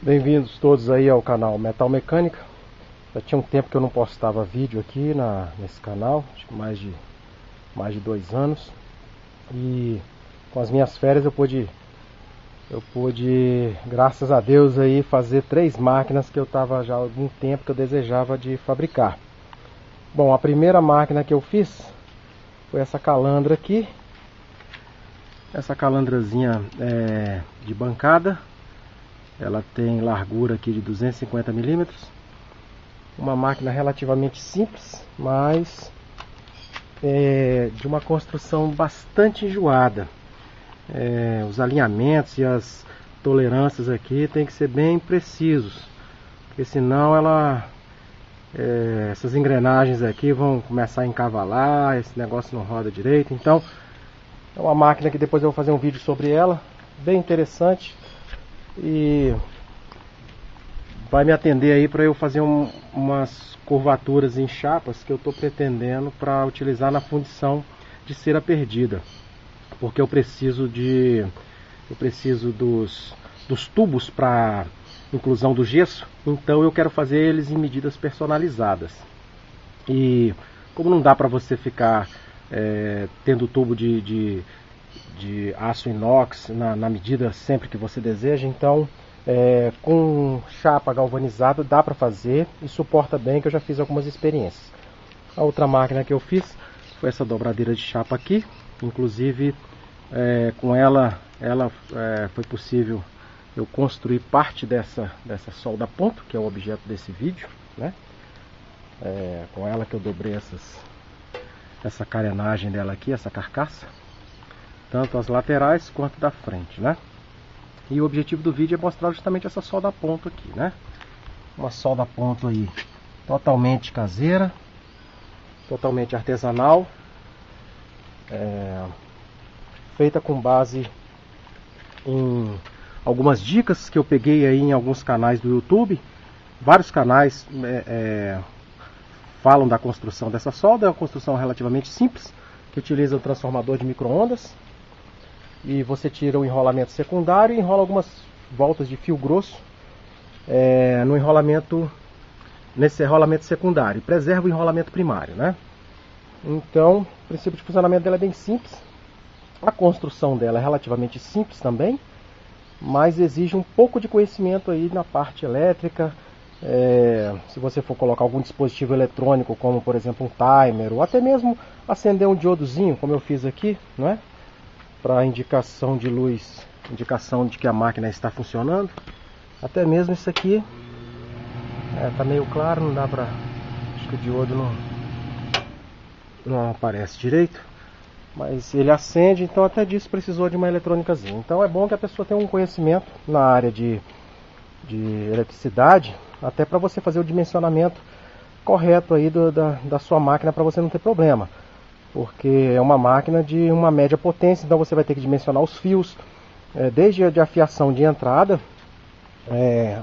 Bem-vindos todos aí ao canal Metal Mecânica. Já tinha um tempo que eu não postava vídeo aqui nesse canal, acho que mais de 2 anos. E com as minhas férias eu pude, graças a Deus, aí fazer 3 máquinas que eu estava já há algum tempo que eu desejava de fabricar. Bom, a primeira máquina que eu fiz foi essa calandra aqui. Essa calandrazinha de bancada. Ela tem largura aqui de 250 milímetros. Uma máquina relativamente simples, mas de uma construção bastante enjoada. Os alinhamentos e as tolerâncias aqui tem que ser bem precisos, porque senão essas engrenagens aqui vão começar a encavalar, esse negócio não roda direito. Então é uma máquina que depois eu vou fazer um vídeo sobre ela, bem interessante. E vai me atender aí para eu fazer umas curvaturas em chapas que eu estou pretendendo para utilizar na fundição de cera perdida, porque eu preciso dos tubos para inclusão do gesso. Então eu quero fazer eles em medidas personalizadas. E como não dá para você ficar tendo tubo de aço inox na medida sempre que você deseja, então com chapa galvanizada dá para fazer e suporta bem, que eu já fiz algumas experiências. A outra máquina que eu fiz foi essa dobradeira de chapa aqui. Inclusive com ela foi possível eu construir parte dessa solda ponto, que é o objeto desse vídeo, né? Com ela que eu dobrei essa carenagem dela aqui, essa carcaça, tanto as laterais quanto da frente, né? E o objetivo do vídeo é mostrar justamente essa solda a ponto aqui, né? Uma solda a ponto aí totalmente caseira, totalmente artesanal, feita com base em algumas dicas que eu peguei aí em alguns canais do YouTube. Vários canais falam da construção dessa solda. É uma construção relativamente simples, que utiliza o transformador de micro-ondas. E você tira o enrolamento secundário e enrola algumas voltas de fio grosso nesse enrolamento secundário, e preserva o enrolamento primário, né? Então, o princípio de funcionamento dela é bem simples. A construção dela é relativamente simples também, mas exige um pouco de conhecimento aí na parte elétrica. Se você for colocar algum dispositivo eletrônico, como por exemplo um timer, ou até mesmo acender um diodozinho, como eu fiz aqui, não é? Para indicação de luz, indicação de que a máquina está funcionando. Até mesmo isso aqui tá meio claro, não dá para, acho que o diodo não aparece direito, mas ele acende, então até disso precisou de uma eletrônicazinha. Então é bom que a pessoa tenha um conhecimento na área de eletricidade, até para você fazer o dimensionamento correto aí da sua máquina, para você não ter problema. Porque é uma máquina de uma média potência, então você vai ter que dimensionar os fios, desde a fiação de entrada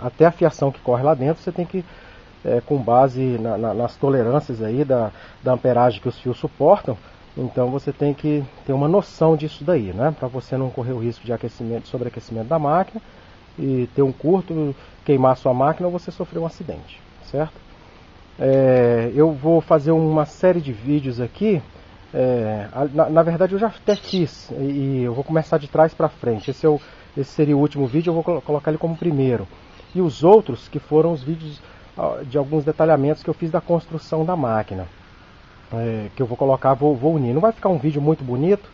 até a fiação que corre lá dentro. Você tem que, com base nas tolerâncias aí da amperagem que os fios suportam, então você tem que ter uma noção disso daí, né? Para você não correr o risco de aquecimento, sobreaquecimento da máquina, e ter um curto, queimar a sua máquina, ou você sofrer um acidente, certo? Eu vou fazer uma série de vídeos aqui. Na verdade eu já até fiz, e eu vou começar de trás para frente. Esse seria o último vídeo, eu vou colocar ele como primeiro. E os outros, que foram os vídeos de alguns detalhamentos que eu fiz da construção da máquina, que eu vou colocar, vou unir. Não vai ficar um vídeo muito bonito,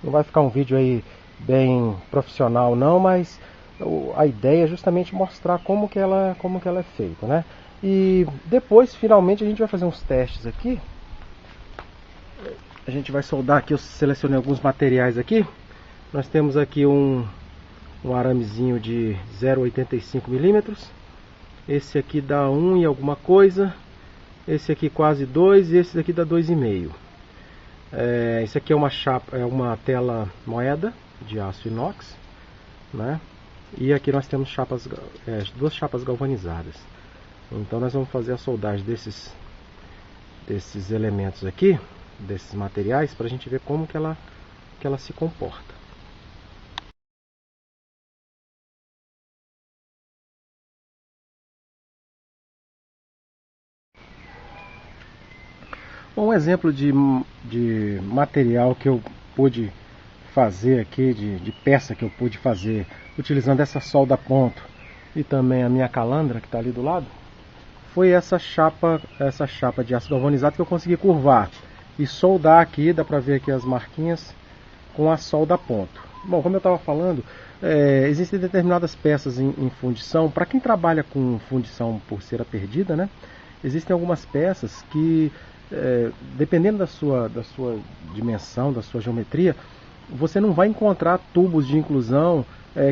não vai ficar um vídeo aí bem profissional não, mas a ideia é justamente mostrar como que ela é feita, né? E depois, finalmente, a gente vai fazer uns testes aqui. A gente vai soldar aqui, eu selecionei alguns materiais aqui. Nós temos aqui um aramezinho de 0,85 milímetros. Esse aqui dá 1 e alguma coisa. Esse aqui quase 2 e esse aqui dá 2,5. Esse aqui é uma chapa, é uma tela moeda de aço inox, né? E aqui nós temos duas chapas galvanizadas. Então nós vamos fazer a soldagem desses elementos aqui, desses materiais, para a gente ver como que ela se comporta. Um exemplo de material que eu pude fazer aqui, de peça que eu pude fazer utilizando essa solda ponto e também a minha calandra que está ali do lado, foi essa chapa de aço galvanizado que eu consegui curvar e soldar aqui. Dá para ver aqui as marquinhas com a solda ponto. Bom, como eu estava falando, existem determinadas peças em fundição. Para quem trabalha com fundição por cera perdida, né, existem algumas peças que, dependendo da sua dimensão, da sua geometria, você não vai encontrar tubos de inclusão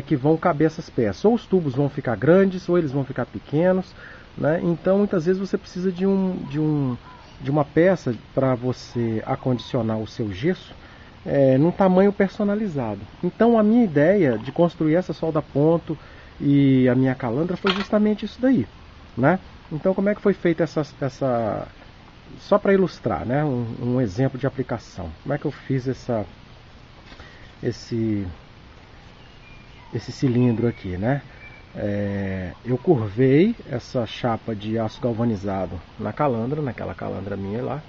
que vão caber essas peças. Ou os tubos vão ficar grandes, ou eles vão ficar pequenos, né? Então, muitas vezes você precisa de uma peça para você acondicionar o seu gesso num tamanho personalizado. Então, a minha ideia de construir essa solda ponto e a minha calandra foi justamente isso daí, né? Então, como é que foi feita essa só para ilustrar, né? Um exemplo de aplicação. Como é que eu fiz esse cilindro aqui, né? Eu curvei essa chapa de aço galvanizado naquela calandra minha lá,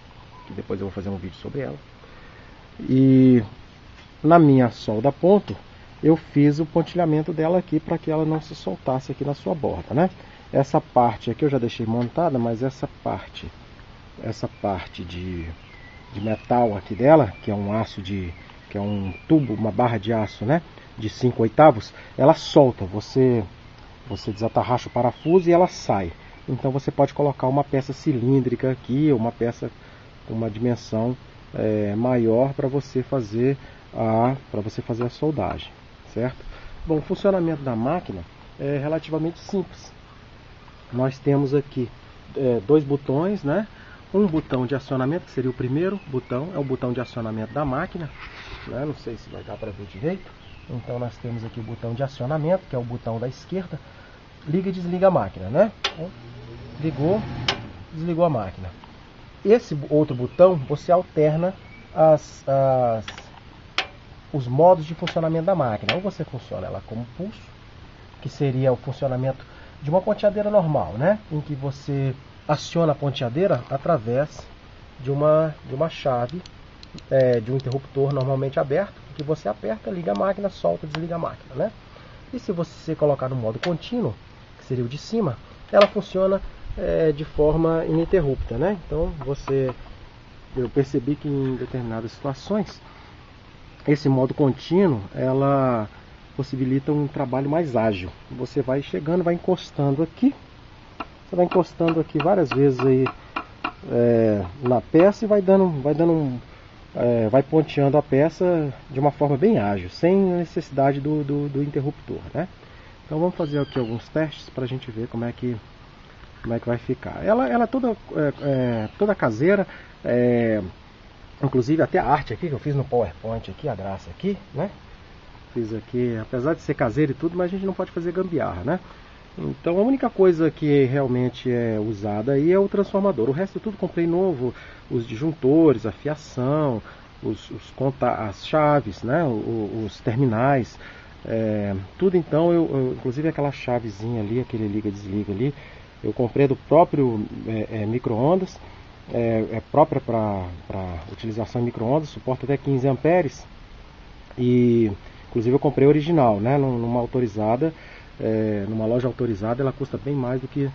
que depois eu vou fazer um vídeo sobre ela. E na minha solda ponto, eu fiz o pontilhamento dela aqui para que ela não se soltasse aqui na sua borda, né? Essa parte aqui eu já deixei montada, mas essa parte de metal aqui dela, que é um aço que é um tubo, uma barra de aço, né, de 5/8, ela solta. Você desatarracha o parafuso e ela sai. Então você pode colocar uma peça cilíndrica aqui, ou uma peça com uma dimensão maior para você fazer a soldagem, certo? Bom, o funcionamento da máquina é relativamente simples. Nós temos aqui dois botões, né? Um botão de acionamento, que seria o primeiro botão, é o botão de acionamento da máquina, né? Não sei se vai dar para ver direito. Então nós temos aqui o botão de acionamento, que é o botão da esquerda. Liga e desliga a máquina, né? Ligou, desligou a máquina. Esse outro botão, você alterna os modos de funcionamento da máquina. Ou você funciona ela como pulso, que seria o funcionamento de uma ponteadeira normal, né? Em que você aciona a ponteadeira através de uma chave, de um interruptor normalmente aberto, que você aperta, liga a máquina, solta, desliga a máquina, né? E se você colocar no modo contínuo, que seria o de cima, ela funciona de forma ininterrupta, né? Então eu percebi que em determinadas situações esse modo contínuo ela possibilita um trabalho mais ágil. Você vai chegando, vai encostando aqui, você vai encostando aqui várias vezes aí na peça e vai ponteando a peça de uma forma bem ágil, sem necessidade do interruptor, né? Então vamos fazer aqui alguns testes para a gente ver como é que vai ficar. Ela é toda caseira, inclusive até a arte aqui que eu fiz no PowerPoint aqui, a graça aqui, né? Fiz aqui, apesar de ser caseiro e tudo, mas a gente não pode fazer gambiarra, né? Então a única coisa que realmente é usada aí é o transformador. O resto tudo comprei novo, os disjuntores, a fiação, as chaves, né? Os terminais, tudo. Então inclusive aquela chavezinha ali, aquele liga desliga ali, eu comprei do próprio micro-ondas, própria para utilização em micro-ondas, suporta até 15 amperes e inclusive eu comprei original, né? Numa autorizada. Numa loja autorizada ela custa bem mais do que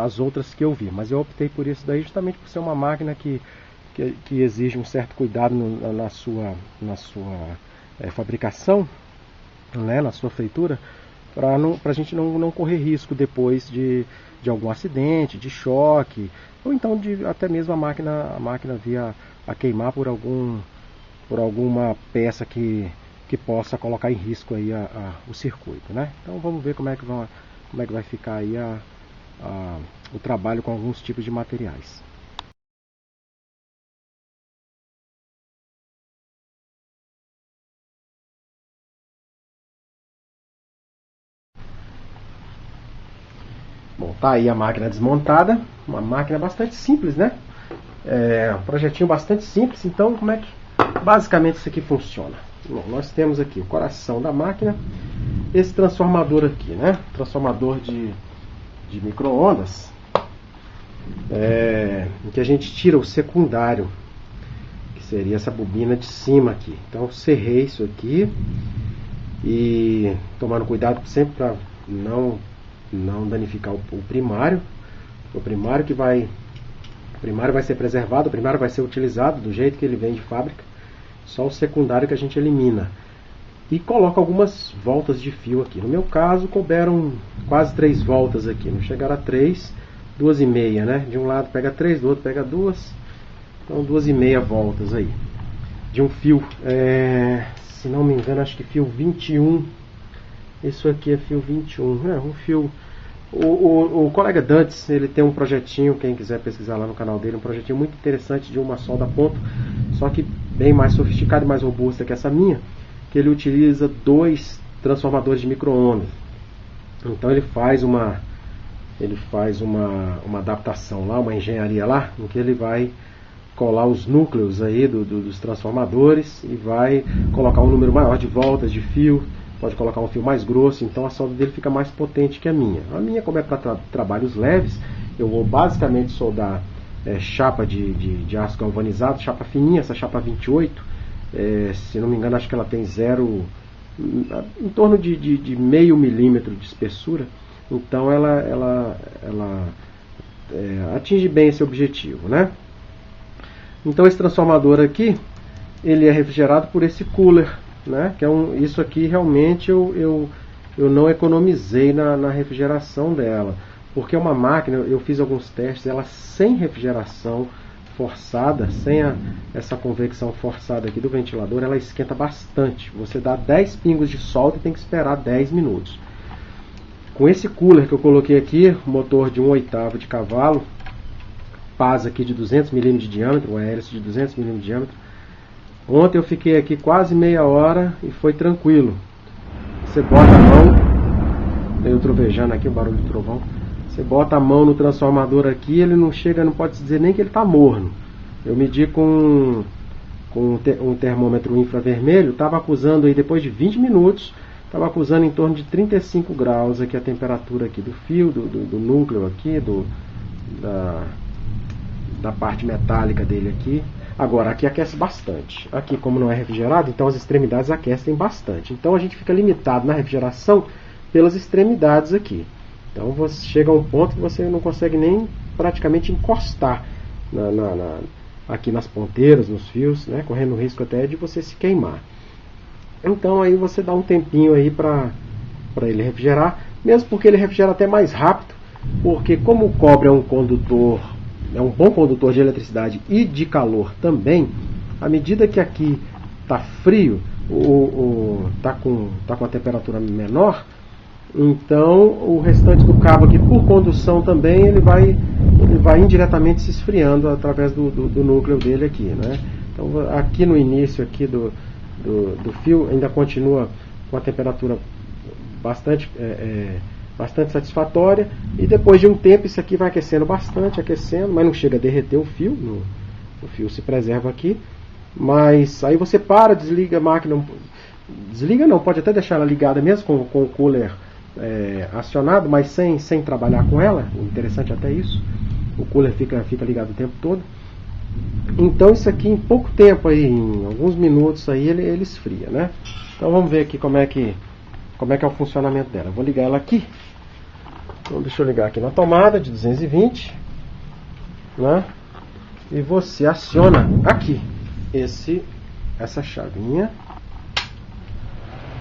as outras que eu vi, mas eu optei por isso daí justamente por ser uma máquina que exige um certo cuidado na sua fabricação, né, na sua feitura, para a gente não correr risco depois de algum acidente, de choque, ou então de até mesmo a máquina vir a queimar por alguma peça que possa colocar em risco aí o circuito, né? Então vamos ver como é que vai ficar aí o trabalho com alguns tipos de materiais. Bom, tá aí a máquina desmontada, uma máquina bastante simples, né? Um projetinho bastante simples. Então como é que basicamente isso aqui funciona? Bom, nós temos aqui o coração da máquina, esse transformador aqui, né? Transformador de micro-ondas. em que a gente tira o secundário, que seria essa bobina de cima aqui. Então eu serrei isso aqui e tomando cuidado sempre para não danificar o primário. O primário vai ser preservado, o primário vai ser utilizado do jeito que ele vem de fábrica, só o secundário que a gente elimina. E coloca algumas voltas de fio aqui. No meu caso couberam quase 3 voltas aqui, não chegaram a 3, 2,5, né? De um lado pega 3, do outro pega 2, então 2,5 voltas aí. De um fio, se não me engano, acho que fio 21. Isso aqui é fio 21, um fio... O colega Dantes, ele tem um projetinho, quem quiser pesquisar lá no canal dele, um projetinho muito interessante de uma solda a ponto, só que bem mais sofisticado e mais robusta que essa minha, que ele utiliza 2 transformadores de micro-ondas. Então ele faz uma adaptação lá, uma engenharia lá, em que ele vai colar os núcleos aí dos transformadores e vai colocar um número maior de voltas de fio, pode colocar um fio mais grosso, então a solda dele fica mais potente que a minha. A minha, como é para trabalhos leves, eu vou basicamente soldar chapa de aço galvanizado, chapa fininha, essa chapa 28, se não me engano acho que ela tem em torno de meio milímetro de espessura, então ela atinge bem esse objetivo, né? Então esse transformador aqui, ele é refrigerado por esse cooler, né? Que isso aqui realmente eu não economizei na refrigeração dela, porque é uma máquina, eu fiz alguns testes, ela sem refrigeração forçada, sem essa convecção forçada aqui do ventilador, ela esquenta bastante. Você dá 10 pingos de solda e tem que esperar 10 minutos. Com esse cooler que eu coloquei aqui, motor de 1/8 de cavalo, pás aqui de 200 mm de diâmetro, uma hélice de 200 mm de diâmetro. Ontem eu fiquei aqui quase meia hora e foi tranquilo. Você bota a mão, eu trovejando aqui, o barulho do trovão. Você bota a mão no transformador aqui, ele não chega, não pode dizer nem que ele está morno. Eu medi com um termômetro infravermelho, estava acusando aí depois de 20 minutos, estava acusando em torno de 35 graus aqui a temperatura aqui do fio, do núcleo aqui, da parte metálica dele aqui. Agora, aqui aquece bastante. Aqui, como não é refrigerado, então as extremidades aquecem bastante. Então a gente fica limitado na refrigeração pelas extremidades aqui. Então você chega a um ponto que você não consegue nem praticamente encostar aqui nas ponteiras, nos fios, né, correndo o risco até de você se queimar. Então aí você dá um tempinho aí para ele refrigerar, mesmo porque ele refrigera até mais rápido, porque como o cobre é um condutor, é um bom condutor de eletricidade e de calor também, à medida que aqui está frio, está com a temperatura menor, então o restante do cabo aqui, por condução também, ele vai indiretamente se esfriando através do núcleo dele aqui, né? Então aqui no início aqui do fio ainda continua com a temperatura bastante satisfatória, e depois de um tempo isso aqui vai aquecendo bastante, mas não chega a derreter o fio, o fio se preserva aqui, mas aí você desliga a máquina, desliga não, pode até deixar ela ligada mesmo com o cooler acionado, mas sem trabalhar com ela, interessante até isso, o cooler fica ligado o tempo todo. Então isso aqui em pouco tempo, aí, em alguns minutos aí, ele esfria, né? Então vamos ver aqui como é que é o funcionamento dela. Eu vou ligar ela aqui. Então deixa eu ligar aqui na tomada de 220, né? E você aciona aqui essa chavinha.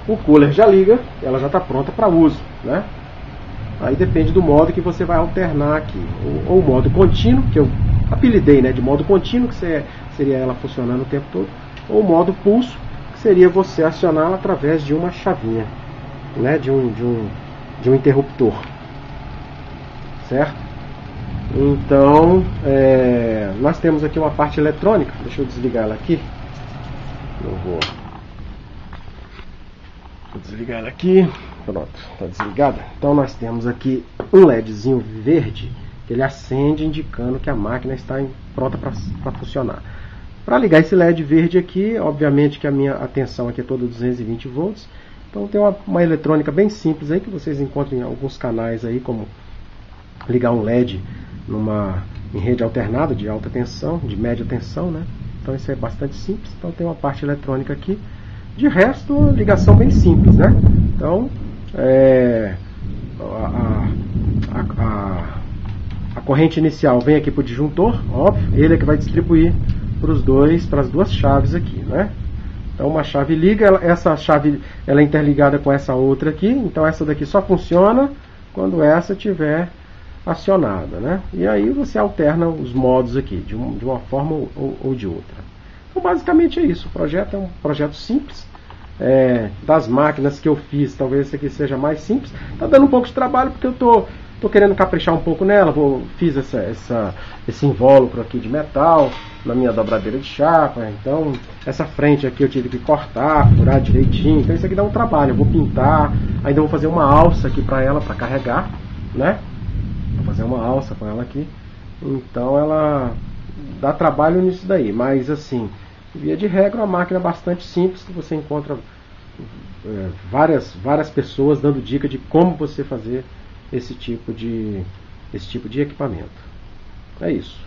O cooler já liga, ela já está pronta para uso, né? Aí depende do modo que você vai alternar aqui. Ou o modo contínuo, que eu apelidei, né, de modo contínuo, que seria ela funcionando o tempo todo. Ou o modo pulso, que seria você acioná-la através de uma chavinha, né, de um interruptor. Certo? Então, nós temos aqui uma parte eletrônica. Deixa eu desligar ela aqui. Eu vou desligar ela aqui. Pronto, está desligada. Então nós temos aqui um LEDzinho verde, que ele acende indicando que a máquina está pronta para funcionar. Para ligar esse LED verde aqui, obviamente que a minha tensão aqui é toda 220 volts. Então tem uma eletrônica bem simples aí, que vocês encontram em alguns canais aí, como ligar um LED em rede alternada de alta tensão, de média tensão, né? Então isso é bastante simples. Então tem uma parte eletrônica aqui. De resto, ligação bem simples, né? Então a corrente inicial vem aqui para o disjuntor, óbvio, ele é que vai distribuir para as duas chaves aqui, né? Então uma chave liga, essa chave ela é interligada com essa outra aqui, então essa daqui só funciona quando essa estiver acionada, né? E aí você alterna os modos aqui, de uma forma ou de outra. Então basicamente é isso, o projeto é um projeto simples. Das máquinas que eu fiz, talvez esse aqui seja mais simples. Está dando um pouco de trabalho porque eu estou querendo caprichar um pouco nela. Fiz esse invólucro aqui de metal na minha dobradeira de chapa. Então essa frente aqui eu tive que cortar, furar direitinho. Então isso aqui dá um trabalho. Eu vou pintar, ainda vou fazer uma alça aqui para ela, para carregar, né? Vou fazer uma alça com ela aqui. Então ela dá trabalho nisso daí, mas assim, via de regra, uma máquina bastante simples que você encontra várias pessoas dando dica de como você fazer esse tipo de equipamento. É isso.